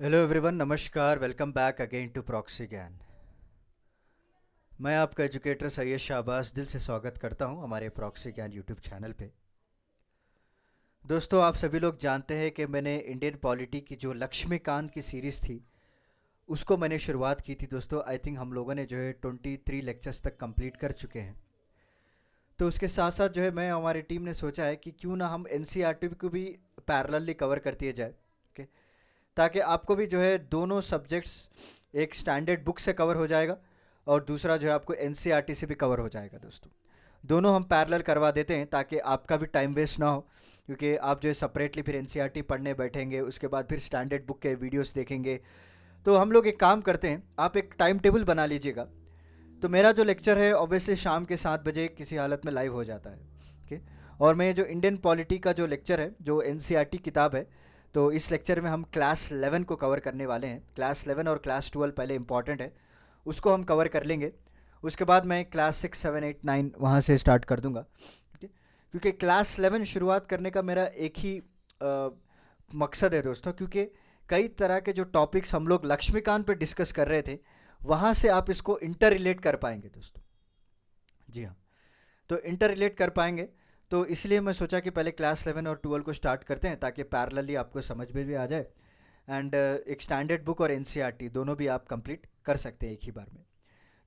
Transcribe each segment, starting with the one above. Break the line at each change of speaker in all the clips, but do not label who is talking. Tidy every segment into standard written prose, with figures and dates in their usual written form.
Hello everyone, नमस्कार। Welcome back again to proxy Gyan. मैं आपका एजुकेटर सैयद शाहबाज दिल से स्वागत करता हूं हमारे प्रॉक्सी ज्ञान यूट्यूब चैनल पे। दोस्तों, आप सभी लोग जानते हैं कि मैंने इंडियन पॉलिटी की जो लक्ष्मीकांत की सीरीज़ थी उसको मैंने शुरुआत की थी। दोस्तों, आई थिंक हम लोगों ने जो है 23 लेक्चर्स तक कंप्लीट कर चुके हैं। तो उसके साथ साथ जो है मैं हमारी टीम ने सोचा है कि क्यों ना हम एनसीईआरटी को भी पैरेलली कवर कर दिए जाए। ओके, ताकि आपको भी जो है दोनों सब्जेक्ट्स एक स्टैंडर्ड बुक से कवर हो जाएगा और दूसरा जो है आपको एनसीईआरटी से भी कवर हो जाएगा। दोस्तों, दोनों हम पैरेलल करवा देते हैं ताकि आपका भी टाइम वेस्ट ना हो, क्योंकि आप जो है सेपरेटली फिर एनसीईआरटी पढ़ने बैठेंगे, उसके बाद फिर स्टैंडर्ड बुक के वीडियोस देखेंगे। तो हम लोग एक काम करते हैं, आप एक टाइम टेबल बना लीजिएगा। तो मेरा जो लेक्चर है ऑब्वियसली शाम के 7 बजे किसी हालत में लाइव हो जाता है। ओके, और मैं जो इंडियन पॉलिटी का जो लेक्चर है, जो एनसीईआरटी किताब है, तो इस लेक्चर में हम क्लास 11 को कवर करने वाले हैं। क्लास 11 और क्लास 12 पहले इंपॉर्टेंट है, उसको हम कवर कर लेंगे। उसके बाद मैं क्लास 6, 7, 8, 9 वहाँ से स्टार्ट कर दूंगा। ठीक है, क्योंकि क्लास 11 शुरुआत करने का मेरा एक ही मकसद है दोस्तों, क्योंकि कई तरह के जो टॉपिक्स हम लोग लक्ष्मीकांत पे डिस्कस कर रहे थे, वहाँ से आप इसको इंटर रिलेट कर पाएंगे दोस्तों। जी हाँ, तो इंटर रिलेट कर पाएंगे। तो इसलिए मैं सोचा कि पहले क्लास 11 और 12 को स्टार्ट करते हैं ताकि पैरेलली आपको समझ में भी आ जाए। एंड एक स्टैंडर्ड बुक और एनसीईआरटी दोनों भी आप कंप्लीट कर सकते हैं एक ही बार में।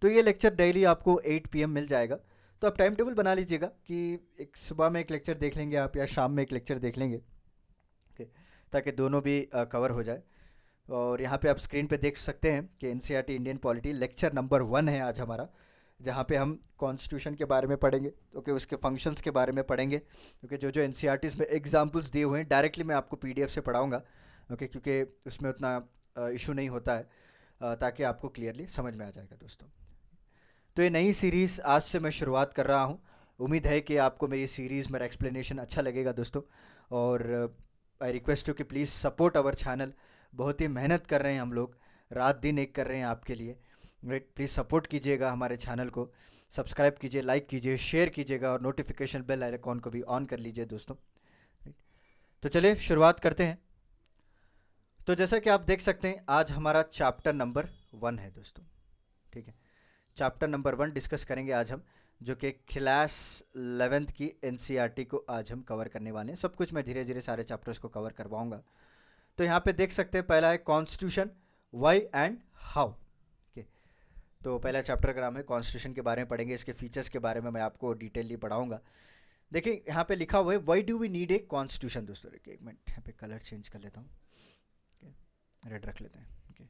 तो ये लेक्चर डेली आपको 8 PM मिल जाएगा। तो आप टाइम टेबल बना लीजिएगा कि एक सुबह में एक लेक्चर देख लेंगे आप, या शाम में एक लेक्चर देख लेंगे। ओके, ताकि दोनों भी कवर हो जाए। और यहाँ पे आप स्क्रीन पे देख सकते हैं कि NCERT Indian polity lecture number 1 है आज हमारा, जहाँ पे हम कॉन्स्टिट्यूशन के बारे में पढ़ेंगे। ओके, उसके फंक्शंस के बारे में पढ़ेंगे, क्योंकि जो जो एनसीईआरटीज़ में एग्जांपल्स दिए हुए हैं डायरेक्टली मैं आपको पीडीएफ से पढ़ाऊँगा। ओके, क्योंकि उसमें उतना इशू नहीं होता है, ताकि आपको क्लियरली समझ में आ जाएगा दोस्तों। तो ये नई सीरीज़ आज से मैं शुरुआत कर रहा हूँ। उम्मीद है कि आपको मेरी सीरीज़, मेरा एक्सप्लेनेशन अच्छा लगेगा दोस्तों। और आई रिक्वेस्ट यू कि प्लीज़ सपोर्ट आवर चैनल। बहुत ही मेहनत कर रहे हैं हम लोग, रात दिन एक कर रहे हैं आपके लिए। राइट, प्लीज़ सपोर्ट कीजिएगा हमारे चैनल को, सब्सक्राइब कीजिए, लाइक कीजिए, शेयर कीजिएगा और नोटिफिकेशन बेल आइकॉन को भी ऑन कर लीजिए दोस्तों। राइट, तो चलिए शुरुआत करते हैं। तो जैसा कि आप देख सकते हैं, आज हमारा चैप्टर नंबर 1 है दोस्तों। ठीक है, चैप्टर नंबर 1 डिस्कस करेंगे आज हम, जो कि क्लास 11th की एनसीईआरटी को आज हम कवर करने वाले हैं। सब कुछ मैं धीरे धीरे सारे चैप्टर्स को कवर करवाऊंगा। तो यहाँ पे देख सकते हैं, पहला है constitution, why and how. Okay, तो पहला चैप्टर का नाम है कॉन्स्टिट्यूशन, के बारे में पढ़ेंगे। इसके फीचर्स के बारे में मैं आपको डिटेलली पढ़ाऊंगा। देखिए यहाँ पे लिखा हुआ है, why do we need a constitution. दोस्तों देखिए, एक मिनट यहाँ पे कलर चेंज कर लेता हूँ, रेड रख लेते हैं। ओके,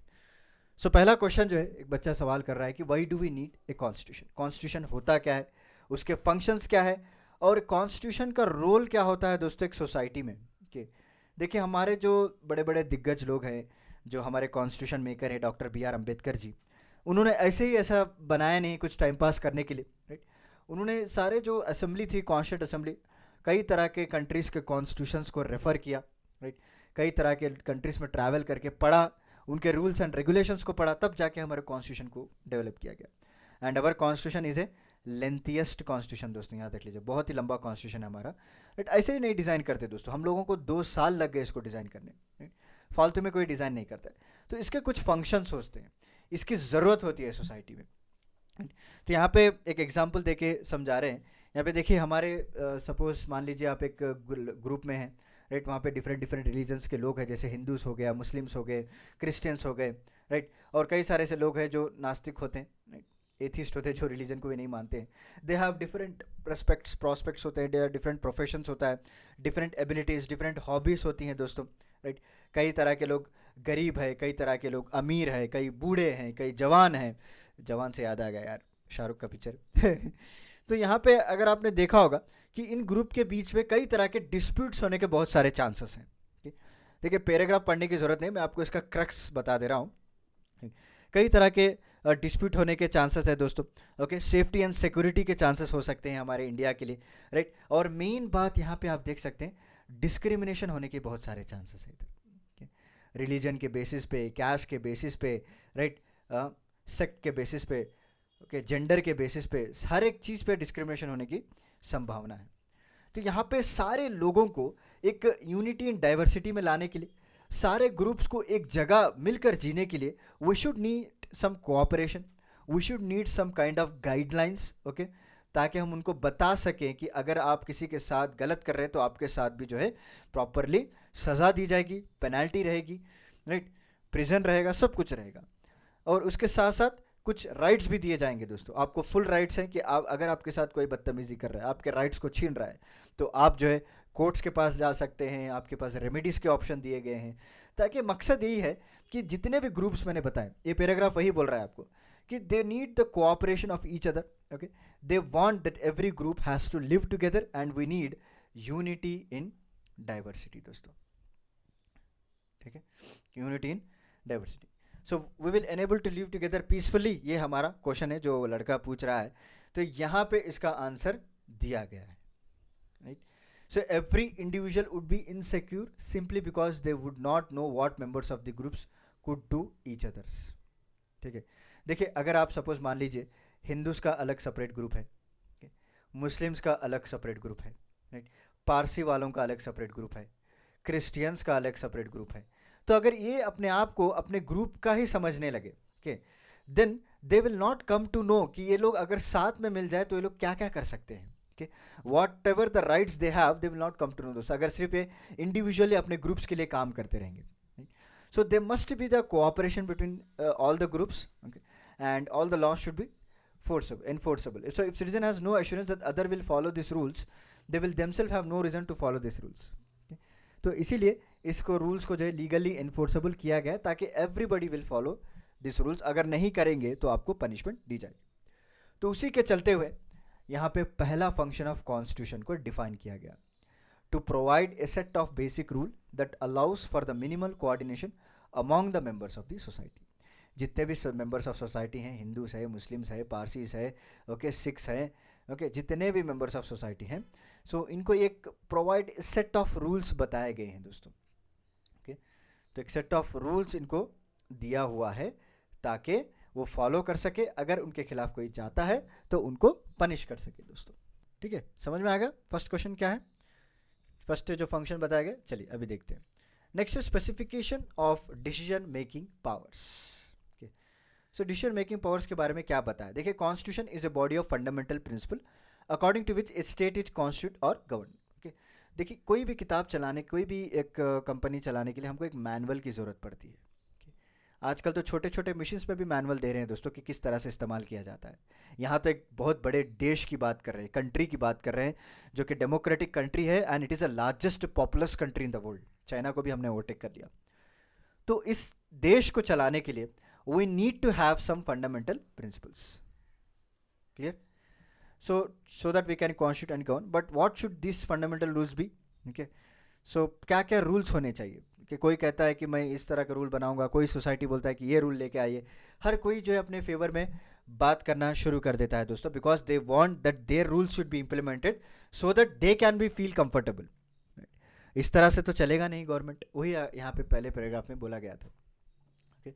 सो पहला क्वेश्चन जो है, एक बच्चा सवाल कर रहा है कि why do we need a constitution. Constitution होता क्या है, उसके फंक्शंस क्या है, और कॉन्स्टिट्यूशन का रोल क्या होता है दोस्तों एक सोसाइटी में। ओके, देखिए हमारे जो बड़े बड़े दिग्गज लोग हैं, जो हमारे कॉन्स्टिट्यूशन मेकर हैं, डॉक्टर B.R. अम्बेडकर जी, उन्होंने ऐसे ही ऐसा बनाया नहीं कुछ टाइम पास करने के लिए। राइट, उन्होंने सारे जो असेंबली थी, कॉन्स्टिट्यूंट असेंबली, कई तरह के कंट्रीज़ के कॉन्स्टिट्यूशंस को रेफ़र किया। राइट, कई तरह के कंट्रीज़ में ट्रैवल करके पढ़ा, उनके रूल्स एंड रेगुलेशंस को पढ़ा, तब जाके हमारे कॉन्स्टिट्यूशन को डेवलप किया गया। And our constitution is a lengthiest constitution. दोस्तों याद रख लीजिए, बहुत ही लंबा कॉन्स्टिट्यूशन है हमारा। राइट, ऐसे ही नहीं डिज़ाइन करते दोस्तों, हम लोगों को 2 साल लग गए इसको डिज़ाइन करने। राइट, फालतू में कोई डिज़ाइन नहीं करता है। तो इसके कुछ फंक्शंस होते हैं, इसकी ज़रूरत होती है सोसाइटी में। तो यहाँ पे एक एग्जांपल देके समझा रहे हैं। यहाँ पे देखिए, हमारे सपोज मान लीजिए आप एक ग्रुप में हैं। राइट, वहाँ पे डिफरेंट डिफरेंट रिलीजन्स के लोग हैं, जैसे हिंदूस हो गया, मुस्लिम्स हो गए, क्रिश्चियंस हो गए। राइट, और कई सारे से लोग हैं जो नास्तिक होते हैं। राइट, एथिस्ट होते हैं, जो रिलीजन को भी नहीं मानते हैं। दे हैव डिफरेंट प्रॉस्पेक्ट्स होते हैं, दे डिफरेंट प्रोफेशंस होता है, डिफरेंट एबिलिटीज़, डिफरेंट हॉबीज़ होती हैं दोस्तों। राइट, कई तरह के लोग गरीब है, कई तरह के लोग अमीर है, कई बूढ़े हैं, कई जवान हैं। जवान से याद आ गया यार, शाहरुख का पिक्चर। तो यहाँ पे अगर आपने देखा होगा कि इन ग्रुप के बीच में कई तरह के डिस्प्यूट्स होने के बहुत सारे चांसेस हैं। देखिए, पैराग्राफ पढ़ने की ज़रूरत नहीं, मैं आपको इसका क्रक्स बता दे रहा हूँ। कई तरह के डिस्प्यूट होने के चांसेस है दोस्तों। ओके, सेफ्टी एंड सिक्योरिटी के चांसेस हो सकते हैं हमारे इंडिया के लिए। राइट, और मेन बात यहाँ पे आप देख सकते हैं, डिस्क्रिमिनेशन होने के बहुत सारे चांसेस है इधर। रिलीजन के बेसिस पे, कैस्ट के बेसिस पे, राइट, सेक्ट के बेसिस पे, ओके, जेंडर के बेसिस पे, हर एक चीज़ पे डिस्क्रिमिनेशन होने की संभावना है। तो यहाँ पे सारे लोगों को एक यूनिटी इन डाइवर्सिटी में लाने के लिए, सारे ग्रुप्स को एक जगह मिलकर जीने के लिए we should need some cooperation, we should need some kind of guidelines, okay, ताकि हम उनको बता सकें कि अगर आप किसी के साथ गलत कर रहे हैं तो आपके साथ भी जो है प्रॉपरली सज़ा दी जाएगी, पेनल्टी रहेगी, राइट, प्रिजन रहेगा, सब कुछ रहेगा। और उसके साथ साथ कुछ राइट्स भी दिए जाएंगे दोस्तों। आपको फुल राइट्स हैं कि आप अगर आपके साथ कोई बदतमीज़ी कर रहा है, आपके राइट्स को छीन रहा है, तो आप जो है कोर्ट्स के पास जा सकते हैं, आपके पास रेमेडीज़ के ऑप्शन दिए गए हैं। ताकि मकसद यही है कि जितने भी ग्रुप्स मैंने बताए, ये पैराग्राफ वही बोल रहा है आपको कि they need the cooperation of each other, okay, they want that every group has to live together and we need unity in diversity दोस्तों, ठीक है, unity in diversity. So we will enable to live together peacefully, ये हमारा question है जो लड़का पूछ रहा है। तो यहाँ पे इसका आंसर दिया गया है, right. So every individual would be insecure simply because they would not know what members of the groups could do each others, ठीक है। देखिए, अगर आप सपोज मान लीजिए हिंदूज का अलग सेपरेट ग्रुप है, मुस्लिम्स का अलग सेपरेट ग्रुप है, राइट, पारसी वालों का अलग सेपरेट ग्रुप है, क्रिश्चियंस का अलग सेपरेट ग्रुप है, तो अगर ये अपने आप को अपने ग्रुप का ही समझने लगे, okay, then they will not come to know कि ये लोग अगर साथ में मिल जाए तो ये लोग क्या क्या कर सकते हैं, okay, whatever the rights they have they will not come to know दोस्त, अगर सिर्फ ये इंडिविजुअली अपने ग्रुप्स के लिए काम करते रहेंगे। So they must be the cooperation between all the groups, okay, and all the laws should be enforceable. So if citizen has no assurance that other will follow these rules, they will themselves have no reason to follow these rules. Okay? तो इसीलिए इसको rules को जो है legally enforceable किया गया ताकि everybody will follow this rules, अगर नहीं करेंगे तो आपको पनिशमेंट दी जाएगी। तो उसी के चलते हुए यहाँ पे पहला फंक्शन ऑफ कॉन्स्टिट्यूशन को डिफाइन किया गया, to provide a set of basic rule that allows for the minimal coordination among the members of the society. जितने भी मेंबर्स ऑफ सोसाइटी हैं, हिंदूस है, मुस्लिम्स है, पारसीस है, ओके, सिख्स हैं, ओके, जितने भी मेंबर्स ऑफ सोसाइटी हैं, सो इनको एक प्रोवाइड सेट ऑफ रूल्स बताए गए हैं दोस्तों, ओके। तो एक सेट ऑफ रूल्स इनको दिया हुआ है ताकि वो फॉलो कर सके, अगर उनके खिलाफ कोई चाहता है तो उनको पनिश कर सके दोस्तों, ठीक है। समझ में आ गया फर्स्ट क्वेश्चन क्या है, फर्स्ट जो फंक्शन बताया गया। चलिए अभी देखते हैं। Next specification of decision making powers. So decision making powers के बारे में क्या बताया, देखिए, constitution is a body of fundamental principle according to which a state is constitute और गवर्न, ओके। देखिए, कोई भी किताब चलाने, कोई भी एक कंपनी चलाने के लिए हमको एक मैनुअल की ज़रूरत पड़ती है, okay? आजकल तो छोटे छोटे मशीन्स में भी मैनुअल दे रहे हैं दोस्तों कि किस तरह से इस्तेमाल किया जाता है। यहाँ तो एक बहुत बड़े देश की बात कर रहे हैं, कंट्री की बात कर रहे हैं, जो कि डेमोक्रेटिक कंट्री है and it is the largest populace country in the world. China को भी हमने ओवरटेक कर लिया। तो इस देश को चलाने के लिए we need to have some fundamental principles, clear, so that we can constitute and govern, but what should these fundamental rules be, okay? So क्या क्या रूल्स होने चाहिए कि कोई कहता है कि मैं इस तरह का रूल बनाऊंगा, कोई सोसाइटी बोलता है कि ये रूल लेके आइए, हर कोई जो है अपने फेवर में बात करना शुरू कर देता है दोस्तों, because they want that their rules should be implemented so that they can be feel comfortable. इस तरह से तो चलेगा नहीं गवर्नमेंट, वही यहाँ पे पहले पैराग्राफ में बोला गया था, ओके।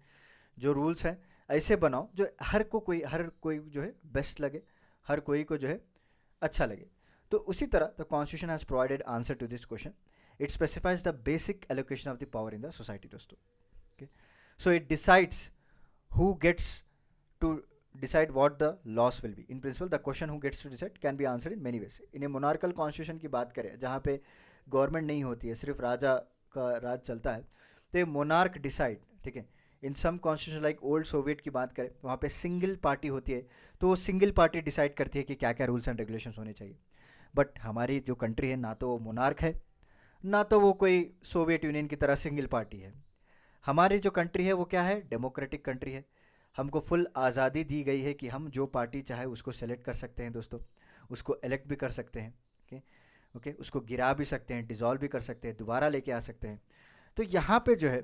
जो रूल्स हैं ऐसे बनाओ जो हर कोई जो है बेस्ट लगे, हर कोई को जो है अच्छा लगे। तो उसी तरह the constitution has provided answer to this question. It specifies the basic allocation of the power in the society दोस्तों, okay. So it decides who gets to decide what the laws will be. In principle, the question who gets to decide can be answered in many ways. In a monarchical constitution की बात करें जहाँ पे government नहीं होती है, सिर्फ राजा का राज चलता है, तो ये मोनार्क डिसाइड, ठीक है। इन सम कॉन्स्टिट्यूशन लाइक ओल्ड सोवियत की बात करें तो वहाँ पे सिंगल पार्टी होती है, तो वो सिंगल पार्टी डिसाइड करती है कि क्या क्या रूल्स एंड रेगुलेशंस होने चाहिए। बट हमारी जो कंट्री है, ना तो वो मोनार्क है, ना तो वो कोई सोवियत यूनियन की तरह सिंगल पार्टी है। हमारी जो कंट्री है वो क्या है, डेमोक्रेटिक कंट्री है। हमको फुल आज़ादी दी गई है कि हम जो पार्टी चाहे उसको सेलेक्ट कर सकते हैं दोस्तों, उसको इलेक्ट भी कर सकते हैं, ओके ओके, उसको गिरा भी सकते हैं, डिसॉल्व भी कर सकते हैं, दोबारा लेके आ सकते हैं। तो यहाँ पे जो है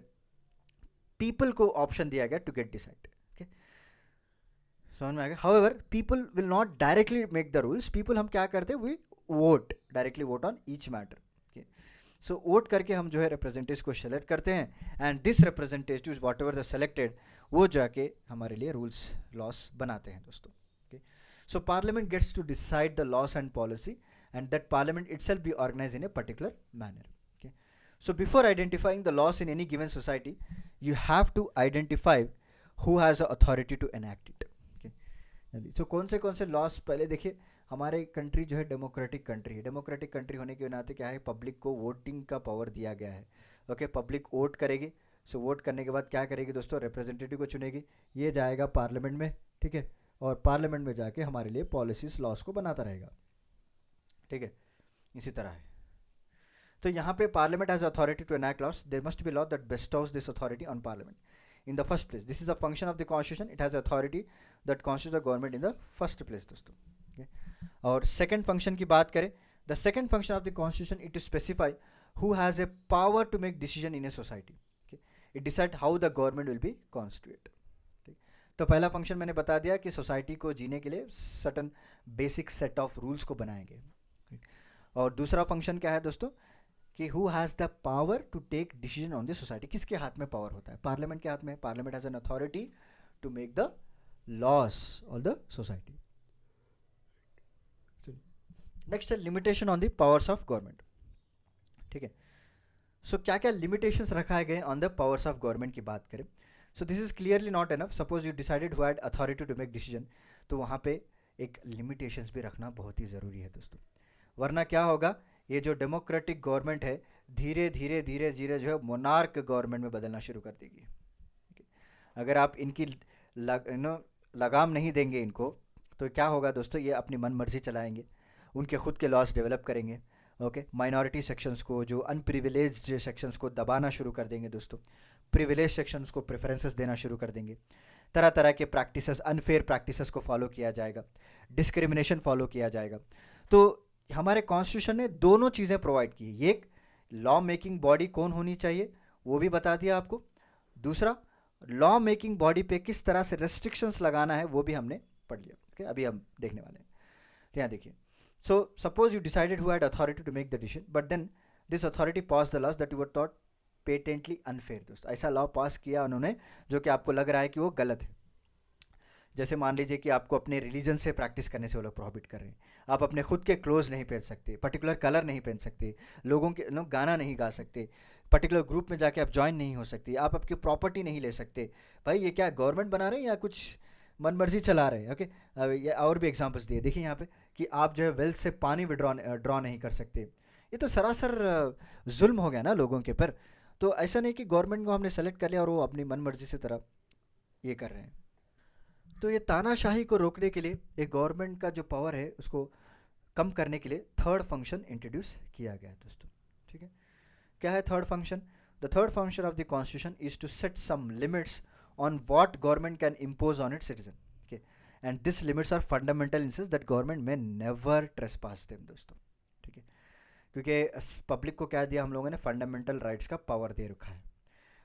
पीपल को ऑप्शन दिया गया टू गेट डिसाइड, ओके, समझ में आ गया। However people will not directly make the rules, people हम क्या करते हैं, we vote, directly vote on each matter, okay. So vote करके हम जो है रिप्रेजेंटेटिव्स को सेलेक्ट करते हैं and this representatives whatever the selected वो जाके हमारे लिए रूल्स लॉस बनाते हैं दोस्तों, okay. So parliament gets to decide the laws and policy and that parliament itself be organize in a particular manner, okay. So before identifying the laws in any given society, you have to identify who has the authority to enact it. Okay. So कौन से loss पहले देखिए, हमारे country जो है democratic country है। Democratic country होने के नाते क्या है, पब्लिक को वोटिंग का पावर दिया गया है। ओके, पब्लिक वोट करेगी। सो वोट करने के बाद क्या करेगी दोस्तों, रिप्रेजेंटेटिव को चुनेगी, ये जाएगा पार्लियामेंट में, ठीक है, और पार्लियामेंट में जाके हमारे लिए पॉलिसीज लॉस को बनाता रहेगा, ठीक है, इसी तरह है। तो यहाँ पे parliament has authority to enact laws, there must be law that bestows this authority on parliament in the first place. This is a function of the constitution, it has authority that constitute the government in the first place दोस्तों। okay? और second function की बात करें, the second function of the constitution it to specify who has a power to make decision in a society. It decide how the government will be constitute. तो पहला function मैंने बता दिया कि सोसाइटी को जीने के लिए certain basic set of rules को बनाएंगे। और दूसरा फंक्शन क्या है दोस्तों, कि who has the power to take decision on the society. किसके हाथ में पावर होता है, पार्लियामेंट के हाथ में। Parliament has an authority to make the laws of the society. Next है limitation on the powers of government, ठीक है। सो क्या क्या लिमिटेशंस रखाए गए on the powers of government की बात करें, so this is clearly not enough. Suppose you decided who had authority to make decision, तो वहाँ पे एक लिमिटेशंस भी रखना बहुत ही ज़रूरी है दोस्तों, वरना क्या होगा, ये जो डेमोक्रेटिक गवर्नमेंट है धीरे धीरे धीरे धीरे जो है मोनार्क गवर्नमेंट में बदलना शुरू कर देगी। अगर आप इनकी लगाम नहीं देंगे इनको, तो क्या होगा दोस्तों, ये अपनी मन मर्जी चलाएंगे, उनके खुद के लॉस डेवलप करेंगे। ओके, माइनॉरिटी सेक्शंस को, जो अनप्रिविलेज्ड सेक्शंस को दबाना शुरू कर देंगे दोस्तों, प्रिविलेज सेक्शंस को प्रेफरेंसेस देना शुरू कर देंगे, तरह तरह के प्रैक्टिसेस, अनफेयर प्रैक्टिसेस को फॉलो किया जाएगा, डिस्क्रिमिनेशन फॉलो किया जाएगा। तो हमारे कॉन्स्टिट्यूशन ने दोनों चीज़ें प्रोवाइड की। एक, लॉ मेकिंग बॉडी कौन होनी चाहिए वो भी बता दिया आपको। दूसरा, लॉ मेकिंग बॉडी पे किस तरह से रेस्ट्रिक्शंस लगाना है वो भी हमने पढ़ लिया। ओके, अभी हम देखने वाले हैं। तो यहाँ देखिए, so suppose you decided who had authority to make the decision, but then this authority passed the laws that you were thought patently unfair। दोस्तों ऐसा लॉ पास किया उन्होंने जो कि आपको लग रहा है कि वो गलत है। जैसे मान लीजिए कि आपको अपने रिलीजन से प्रैक्टिस करने से वो लोग प्रोहिबिट कर रहे हैं, आप अपने खुद के क्लोथ नहीं पहन सकते, पर्टिकुलर कलर नहीं पहन सकते, लोगों के गाना नहीं गा सकते, पर्टिकुलर ग्रुप में जाके आप ज्वाइन नहीं हो सकते, आप आपकी प्रॉपर्टी नहीं ले सकते। भाई ये क्या गवर्नमेंट बना रहे हैं या कुछ मन मर्जी चला रहे हैं? ओके, ये और भी एग्जांपल्स दिए, देखिए यहाँ पे कि आप जो है वेल्थ से पानी ड्रॉ नहीं कर सकते। ये तो सरासर जुल्म हो गया ना लोगों के पर। तो ऐसा नहीं कि गवर्नमेंट को हमने सेलेक्ट कर लिया और वो अपनी मन मर्जी से तरह ये कर रहे हैं। तो ये तानाशाही को रोकने के लिए एक गवर्नमेंट का जो पावर है उसको कम करने के लिए थर्ड फंक्शन इंट्रोड्यूस किया गया है दोस्तों, ठीक है। क्या है third function? The third function of the constitution is to set some limits on what government can impose on its citizen, okay, and these limits are fundamental in sense that government may never trespass them दोस्तों, ठीक है, क्योंकि public को क्या दिया हम लोगों ने, फंडामेंटल राइट्स का पावर दे रखा है।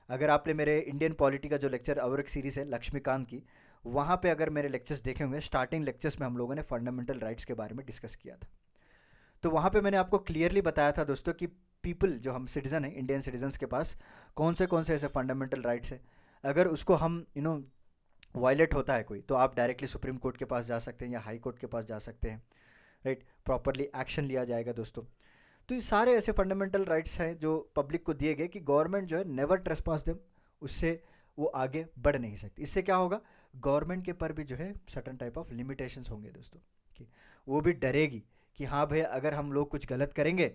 अगर आपने मेरे इंडियन पॉलिटी का जो लेक्चर और एक सीरीज़ है लक्ष्मीकांत की, वहाँ पे अगर मेरे लेक्चर्स देखे होंगे, स्टार्टिंग लेक्चर्स में हम लोगों ने फंडामेंटल राइट्स के बारे में डिस्कस किया था। तो वहाँ पे मैंने आपको क्लियरली बताया था दोस्तों कि पीपल जो हम सिटीज़न हैं, इंडियन सिटीजन्स के पास कौन से ऐसे फंडामेंटल राइट्स हैं, अगर उसको हम वायलेट होता है कोई, तो आप डायरेक्टली सुप्रीम कोर्ट के पास जा सकते हैं या हाई कोर्ट के पास जा सकते हैं, राइट, प्रॉपरली एक्शन लिया जाएगा दोस्तों। तो ये सारे ऐसे फंडामेंटल राइट्स हैं जो पब्लिक को दिए गए कि गवर्नमेंट जो है नेवर ट्रेसपास देम, उससे वो आगे बढ़ नहीं सकती। इससे क्या होगा, गवर्नमेंट के पर भी जो है सर्टन टाइप ऑफ लिमिटेशंस होंगे दोस्तों, कि वो भी डरेगी कि हाँ भैया अगर हम लोग कुछ गलत करेंगे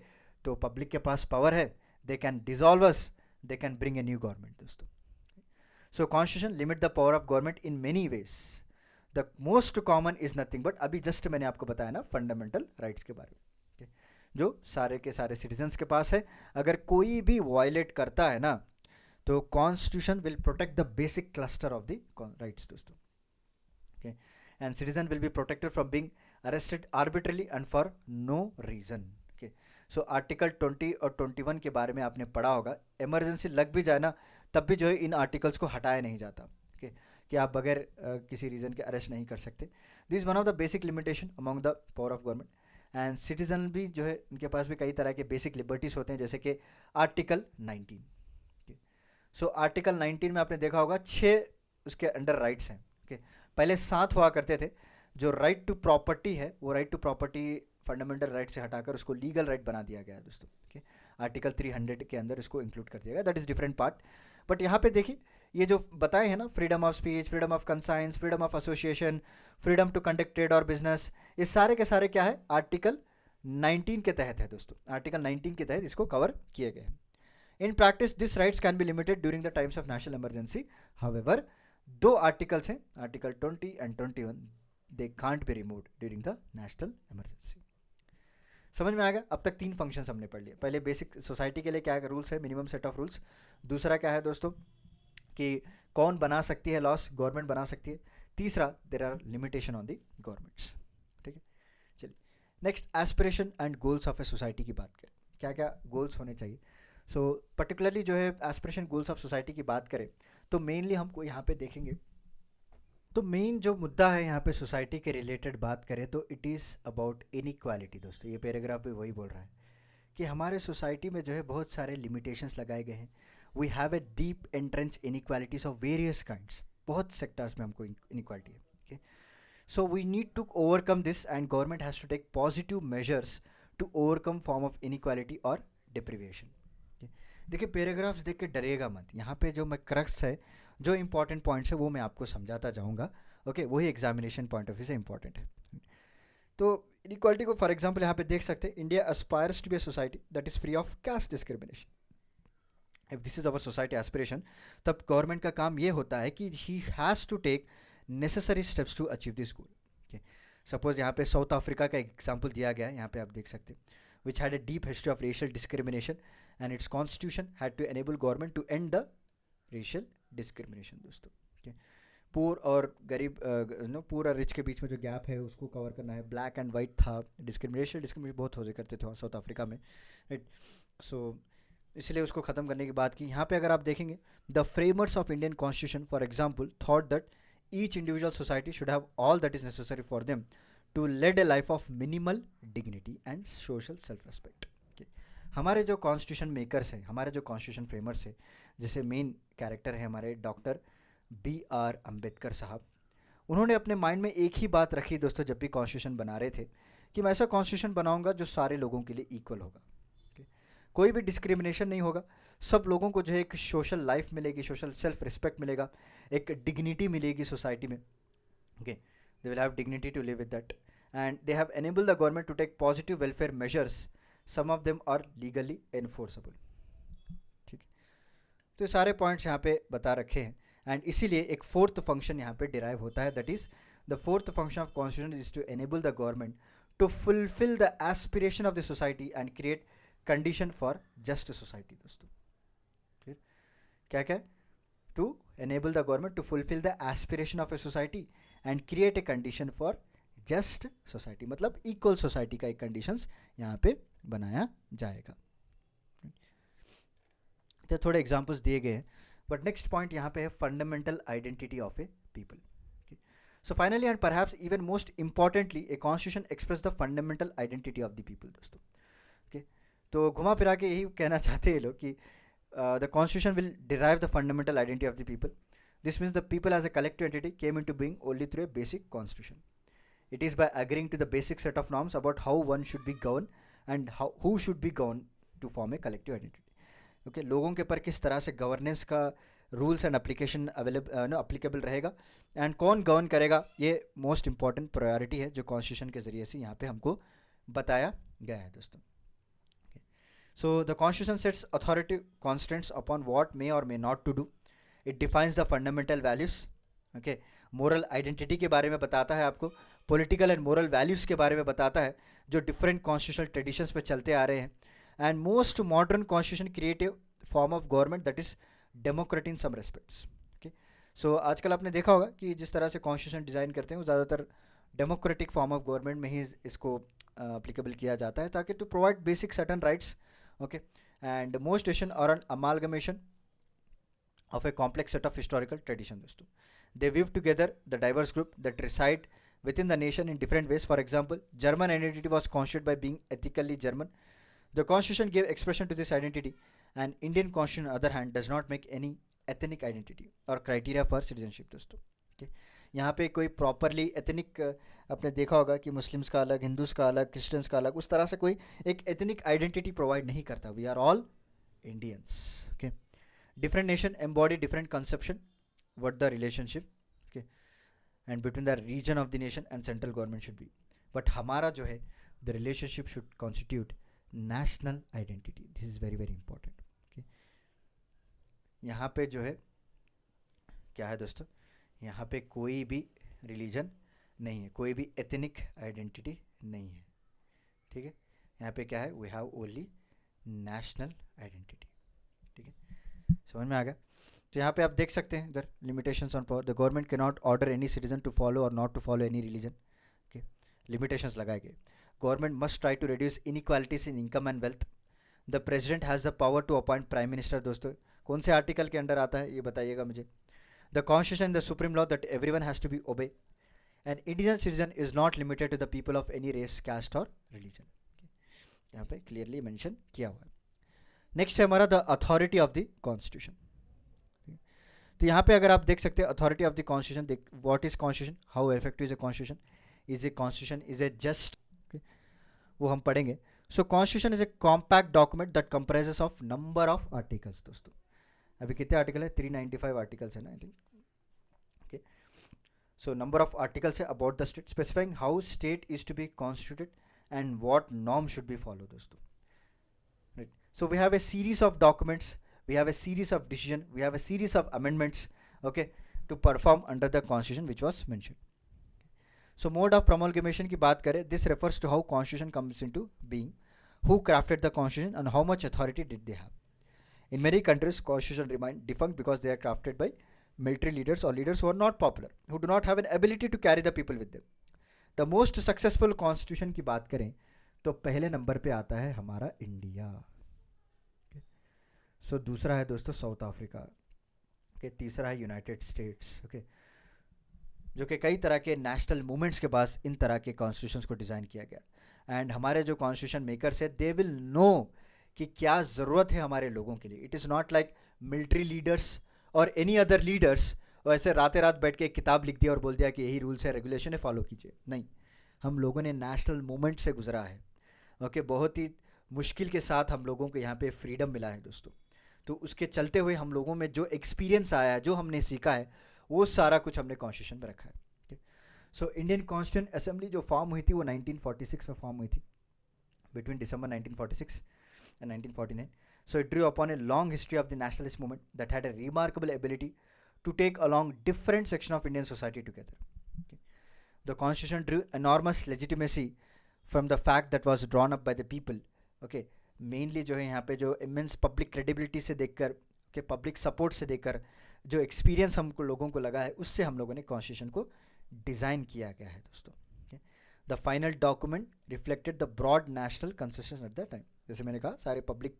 तो पब्लिक के पास पावर है, they can dissolve us, they can bring a new government दोस्तों। So constitution limit the power of government in many ways. The most common is nothing but, अभी जस्ट मैंने आपको बताया ना फंडामेंटल राइट्स के बारे में, जो सारे के सारे सिटीजन्स के पास है। अगर कोई भी वायलेट करता है ना, तो constitution will protect the basic cluster of the rights दोस्तों, okay, and citizen will be protected from being arrested arbitrarily and for no reason. Okay, so article 20 और 21 के बारे में आपने पढ़ा होगा, इमरजेंसी लग भी जाए ना तब भी जो है इन आर्टिकल्स को हटाया नहीं जाता, ओके, कि आप बगैर किसी रीज़न के अरेस्ट नहीं कर सकते। This is one of the basic limitation among the power of government. And citizen भी जो है उनके पास भी कई तरह के बेसिक लिबर्टीज़ होते हैं, जैसे कि आर्टिकल 19। सो आर्टिकल 19 में आपने देखा होगा 6 उसके अंडर राइट्स हैं, ओके, पहले 7 हुआ करते थे। जो राइट टू प्रॉपर्टी है, वो right to property fundamental right से हटाकर उसको लीगल राइट बना दिया गया है दोस्तों, ओके। आर्टिकल 300 के अंदर इसको इंक्लूड कर दिया गया, that is different part. But यहाँ पे देखिए ये जो बताए हैं ना, freedom of speech, freedom of conscience, freedom of association, freedom to conduct trade और बिजनेस, ये सारे के सारे क्या है, आर्टिकल 19 के तहत है दोस्तों, आर्टिकल 19 के तहत इसको कवर किए गए हैं। In practice this rights can be limited during the times of national emergency, however दो आर्टिकल्स हैं, article 20 and 21, they can't be removed during the national emergency. समझ में आ गया? अब तक 3 फंक्शंस हमने पढ़ लिए। पहले बेसिक सोसाइटी के लिए क्या रूल्स है, मिनिमम सेट ऑफ रूल्स। दूसरा क्या है दोस्तों कि कौन बना सकती है लॉस, गवर्नमेंट बना सकती है। तीसरा there are limitation on the governments. ठीक है, चलिए next aspiration and goals of a society की बात करें, क्या क्या गोल्स होने चाहिए। सो पर्टिकुलरली जो है एस्पिरेशन गोल्स ऑफ सोसाइटी की बात करें तो मेनली हमको यहाँ पे देखेंगे, तो मेन जो मुद्दा है यहाँ पे सोसाइटी के रिलेटेड बात करें तो इट इज़ अबाउट इनइक्वालिटी। दोस्तों ये पैराग्राफ भी वही बोल रहा है कि हमारे सोसाइटी में जो है बहुत सारे लिमिटेशंस लगाए गए हैं। We have a deep entrench inequalities of various kinds, बहुत सेक्टर्स में हमको इनइक्वालिटी है। Okay, so we need to overcome this and government has to take positive measures to overcome form of inequality और deprivation. देखिए paragraphs देख के डरिएगा मत, यहाँ पे जो मैं क्रक्स है, जो इंपॉर्टेंट पॉइंट्स है वो मैं आपको समझाता जाऊँगा। ओके, वही एग्जामिनेशन पॉइंट ऑफ व्यू से इंपॉर्टेंट है। तो इनइक्वालिटी को फॉर एग्जांपल यहाँ पे देख सकते हैं, India aspires to be a society that is free of caste discrimination. If this is our society aspiration, तब गवर्नमेंट का काम ये होता है कि he has to take necessary steps to achieve this goal. Okay, suppose यहाँ पे south Africa का एग्जाम्पल दिया गया है, यहाँ पे आप देख सकते हैं, which had a deep history of racial discrimination and its constitution had to enable government to end the racial discrimination. दोस्तों पुअर और गरीब नो पुअर और रिच के बीच में जो गैप है उसको कवर करना है। ब्लैक एंड वाइट था, डिस्क्रिमिनेशन बहुत हो करते थे साउथ अफ्रीका में, राइट। सो इसलिए उसको ख़त्म करने की बात की। यहाँ पे अगर आप देखेंगे, the framers of Indian constitution for example thought that each individual society should have all that is necessary for them to lead a life of minimal dignity and social self respect. हमारे जो constitution makers हैं, हमारे जो constitution framers हैं, जैसे main character है हमारे doctor BR Ambedkar साहब, उन्होंने अपने माइंड में एक ही बात रखी दोस्तों जब भी कॉन्स्टिट्यूशन बना रहे थे कि मैं ऐसा कॉन्स्टिट्यूशन बनाऊंगा जो सारे लोगों के लिए इक्वल होगा। कोई भी डिस्क्रिमिनेशन नहीं होगा, सब लोगों को जो है एक सोशल लाइफ मिलेगी, सोशल सेल्फ रिस्पेक्ट मिलेगा, एक डिग्निटी मिलेगी सोसाइटी में। Okay, they will have dignity to live with that and they have enable the government to take positive welfare measures, some of them are legally enforceable. ठीक है, तो ये सारे points यहाँ पे बता रखे हैं एंड इसीलिए एक फोर्थ फंक्शन यहाँ पे डिराइव होता है, that is the fourth function of constitution is to enable the government to fulfill the aspiration of the society and create condition for just society. दोस्तों क्लियर, क्या क्या, to enable the government to fulfill the aspiration of a society and create a condition for just society, मतलब equal society का एक conditions यहाँ पे बनाया जाएगा। तो थोड़े एग्जांपल्स दिए गए हैं, बट नेक्स्ट पॉइंट यहाँ पे है fundamental identity of A people. So finally and perhaps even most importantly a constitution express the fundamental identity of the people. दोस्तों ओके, तो घुमा फिरा के यही कहना चाहते हैं लोग कि the constitution will derive the fundamental identity of the people. This means the people as a collective entity came into being only through a basic constitution. It is by agreeing to the basic set of norms about how one should be governed and who should be governed to form a collective identity. Okay, लोगों के पर किस तरह से governance का rules and application applicable रहेगा and कौन govern करेगा, ये मोस्ट इंपॉर्टेंट प्रायोरिटी है जो कॉन्स्टिट्यूशन के जरिए से यहाँ पे हमको बताया गया है। दोस्तों so the constitution sets authority constants upon what may और may not to do. It defines the fundamental values. Okay, moral identity के बारे में बताता है आपको, पॉलिटिकल एंड मोरल वैल्यूज़ के बारे में बताता है जो डिफरेंट कॉन्स्टिट्यूशनल ट्रेडिशंस पे चलते आ रहे हैं। And most modern constitution creative form of government that is democrat in some respects. Okay, so आजकल आपने देखा होगा कि जिस तरह से कॉन्स्टिट्यूशन डिज़ाइन करते हैं वो ज़्यादातर डेमोक्रेटिक फॉर्म ऑफ गवर्नमेंट में ही इसको अप्लीकेबल किया जाता है, ताकि to provide basic certain rights. Okay, and most एशन और an amalgamation of a complex set of historical tradition. दोस्तों they weave together the diverse group that reside within the nation in different ways. For example, German identity was constituted by being ethically German. The constitution gave expression to this identity, and Indian constitution on the other hand does not make any ethnic identity or criteria for citizenship. दोस्तों okay, यहाँ पे कोई properly ethnic, आपने देखा होगा कि Muslims का अलग, हिंदूज का अलग, क्रिश्चियंस का अलग, उस तरह से कोई एक एथनिक आइडेंटिटी प्रोवाइड नहीं करता. We are all Indians. Okay. Different nation embody different conception what the relationship, okay, and between the region of the nation and central government should be. But हमारा जो है the relationship should constitute national identity. This is very very important. Okay. यहाँ पे जो है क्या है दोस्तों, यहाँ पे कोई भी रिलीजन नहीं है, कोई भी एथनिक आइडेंटिटी नहीं है. ठीक है. यहाँ पे क्या है, we have only national identity. ठीक है, समझ में आ गया. तो यहाँ पे आप देख सकते हैं इधर limitations on power. The government can not order any citizen to follow और not to follow any religion. Okay, limitations लगाए गए. Government must try to reduce inequalities in income and wealth. The president has the power to appoint prime minister. दोस्तों कौन से article के under आता है ये बताइएगा मुझे. The Constitution, the supreme law that everyone has to be obey. An Indian citizen is not limited to the people of any race, caste or religion. यहाँ पे clearly mention किया हुआ है. Next है हमारा the authority of the Constitution. तो यहाँ पे अगर आप देख सकते हैं authority of the Constitution, what is Constitution, how effective is a Constitution, is a just, okay, वो हम पढ़ेंगे. So Constitution is a compact document that comprises of number of articles. दोस्तों अभी कितने आर्टिकल है, 395 आर्टिकल्स है ना I think. Okay, so number of articles है about the state, specifying how state is to be constituted and what norm should be follow. दोस्तों right. So we have a series of documents, we have a series of decision, we have a series of amendments, okay, to perform under the constitution which was mention. So mode of promulgation की बात करें, this refers to how constitution comes into being, who crafted the constitution and how much authority did they have. In many countries, constitution remain defunct because they are crafted by military leaders or leaders who are not popular, who do not have an ability to carry the people with them. The most successful constitution की बात करें तो पहले number पे आता है हमारा India. सो दूसरा है दोस्तों साउथ अफ्रीका. ओके, तीसरा है यूनाइटेड स्टेट्स. ओके, जो कि कई तरह के नेशनल मूवमेंट्स के पास इन तरह के कॉन्स्टिट्यूशंस को डिज़ाइन किया गया. एंड हमारे जो कॉन्स्टिट्यूशन मेकर्स है दे विल नो कि क्या ज़रूरत है हमारे लोगों के लिए. It is not like military leaders और एनी अदर लीडर्स और ऐसे रात रात बैठ के एक किताब लिख दिया और बोल दिया कि यही रूल्स है, रेगुलेशन है, फॉलो कीजिए. नहीं, हम लोगों ने नेशनल मूवमेंट से गुजरा है. ओके, बहुत ही मुश्किल के साथ हम लोगों को यहाँ पे फ्रीडम मिला है दोस्तों. तो उसके चलते हुए हम लोगों में जो एक्सपीरियंस आया है, जो हमने सीखा है, वो सारा कुछ हमने कॉन्स्टिट्यूशन में रखा है. सो इंडियन कॉन्स्टिट्यूंट असेंबली जो फॉर्म हुई थी वो 1946 में फॉर्म हुई थी, between December 1946 and 1949. So it drew upon a long history of the nationalist movement that had a remarkable ability to take along different sections of Indian society together. Okay. The constitution drew enormous legitimacy from the fact that was drawn up by the people. Okay, mainly जो है यहाँ पे जो immense public credibility से देखकर, okay, public support से देखकर जो experience हमको लोगों को लगा है, उससे हम लोगों ने constitution को डिज़ाइन किया गया है दोस्तों. Okay. The final document reflected the broad national consensus at that time. जैसे मैंने कहा सारे पब्लिक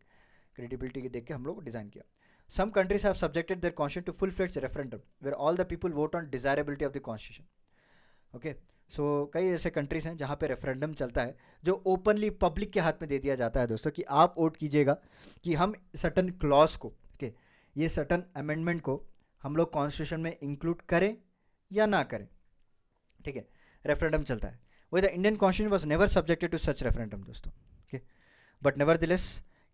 क्रेडिबिलिटी के देख के हम लोग डिज़ाइन किया. Some countries have subjected their constitution to full fledge referendum where all the people vote on desirability of the constitution. Okay, so कई ऐसे कंट्रीज हैं जहाँ पे रेफरेंडम चलता है जो ओपनली पब्लिक के हाथ में दे दिया जाता है दोस्तों कि आप वोट कीजिएगा कि हम सर्टन क्लॉज को, ओके, ये सर्टन अमेंडमेंट को हम लोग कॉन्स्टिट्यूशन में इंक्लूड करें या ना करें. ठीक है, रेफरेंडम चलता है. वही the Indian constitution was never subjected to such referendum दोस्तों. Okay, but nevertheless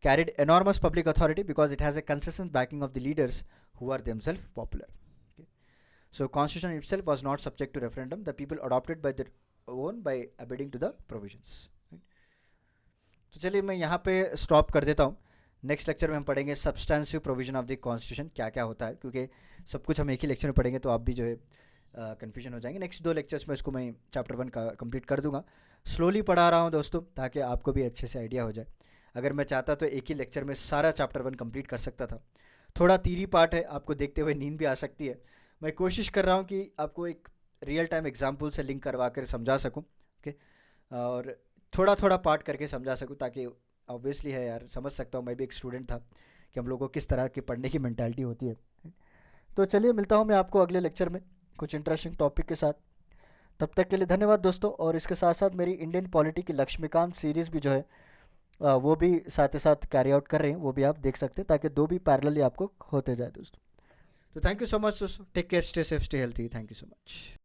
carried enormous public authority because it has a consistent backing of the leaders who are themselves popular. Okay. So constitution itself was not subject to referendum. The people adopted by their own by abiding to the provisions. Right? तो चलिए मैं यहाँ पे stop कर देता हूँ. Next lecture में हम पढ़ेंगे substantive provision of the constitution, क्या क्या होता है, क्योंकि सब कुछ हम एक ही लेक्चर में पढ़ेंगे तो आप भी जो है कन्फ्यूजन हो जाएंगे. नेक्स्ट 2 लेक्चर्स में इसको मैं चैप्टर 1 का कंप्लीट कर दूंगा. स्लोली पढ़ा रहा हूँ दोस्तों ताकि आपको भी अच्छे से आइडिया हो जाए. अगर मैं चाहता तो एक ही लेक्चर में सारा चैप्टर 1 कंप्लीट कर सकता था. थोड़ा तीरी पार्ट है, आपको देखते हुए नींद भी आ सकती है. मैं कोशिश कर रहा हूँ कि आपको एक रियल टाइम एग्जाम्पल से लिंक करवा कर समझा सकूँ. ओके, और थोड़ा थोड़ा पार्ट करके समझा सकूँ ताकि ऑब्वियसली है यार, समझ सकता हूँ, मैं भी एक स्टूडेंट था कि हम लोगों को किस तरह की पढ़ने की मैंटेलिटी होती है. तो चलिए मिलता हूँ मैं आपको अगले लेक्चर में कुछ इंटरेस्टिंग टॉपिक के साथ. तब तक के लिए धन्यवाद दोस्तों. और इसके साथ साथ मेरी इंडियन पॉलिटी की लक्ष्मीकांत सीरीज़ भी जो है वो भी साथ ही साथ कैरी आउट कर रहे हैं, वो भी आप देख सकते हैं ताकि 2 भी पैरेलली आपको होते जाए दोस्तों. तो थैंक यू सो मच दोस्तों. Take care, stay safe, stay healthy. Thank you so much.